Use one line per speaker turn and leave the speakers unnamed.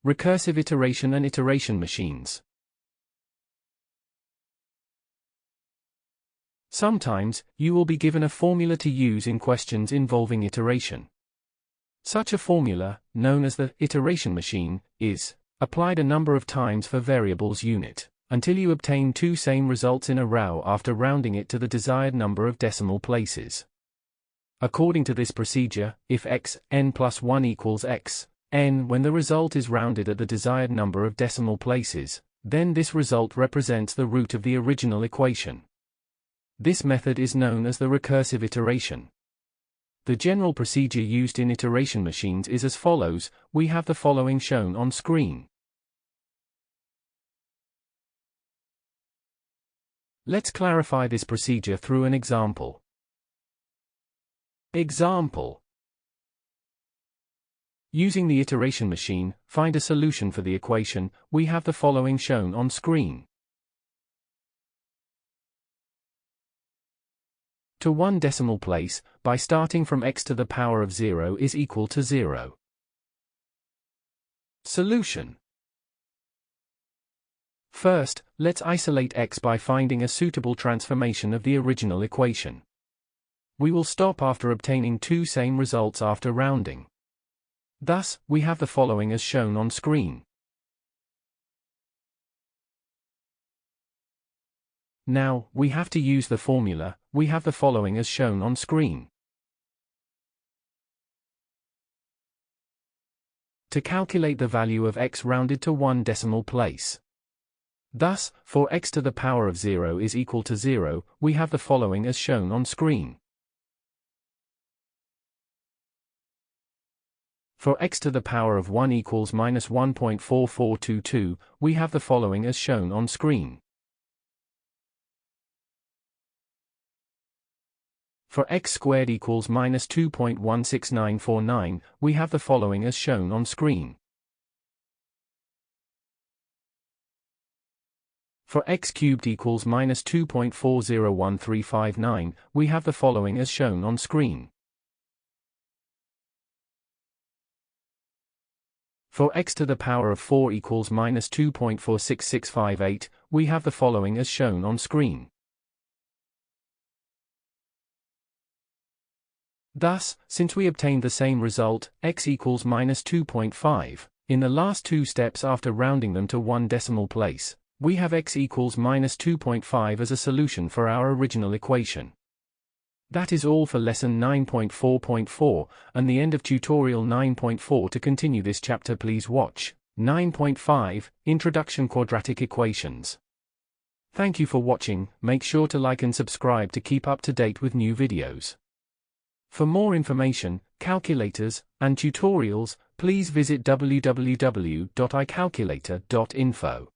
Recursive iteration and iteration machines. Sometimes, you will be given a formula to use in questions involving iteration. Such a formula, known as the iteration machine, is applied a number of times for variables unit, until you obtain two same results in a row after rounding it to the desired number of decimal places. According to this procedure, if x n plus 1 equals x n when the result is rounded at the desired number of decimal places, then this result represents the root of the original equation. This method is known as the recursive iteration. The general procedure used in iteration machines is as follows. We have the following shown on screen. Let's clarify this procedure through an example. Example. Using the iteration machine, find a solution for the equation. We have the following shown on screen. To one decimal place, by starting from x to the power of 0 is equal to 0. Solution. First, let's isolate x by finding a suitable transformation of the original equation. We will stop after obtaining two same results after rounding. Thus, we have the following as shown on screen. Now, we have to use the formula. We have the following as shown on screen. To calculate the value of x rounded to one decimal place. Thus, for x to the power of 0 is equal to 0, we have the following as shown on screen. For x to the power of 1 equals minus 1.4422, we have the following as shown on screen. For x squared equals minus 2.16949, we have the following as shown on screen. For x cubed equals minus 2.401359, we have the following as shown on screen. For x to the power of 4 equals minus 2.46658, we have the following as shown on screen. Thus, since we obtained the same result, x equals minus 2.5, in the last two steps after rounding them to one decimal place, we have x equals minus 2.5 as a solution for our original equation. That is all for lesson 9.4.4, and the end of tutorial 9.4. To continue this chapter, please watch 9.5, Introduction Quadratic Equations. Thank you for watching. Make sure to like and subscribe to keep up to date with new videos. For more information, calculators, and tutorials, please visit www.icalculator.info.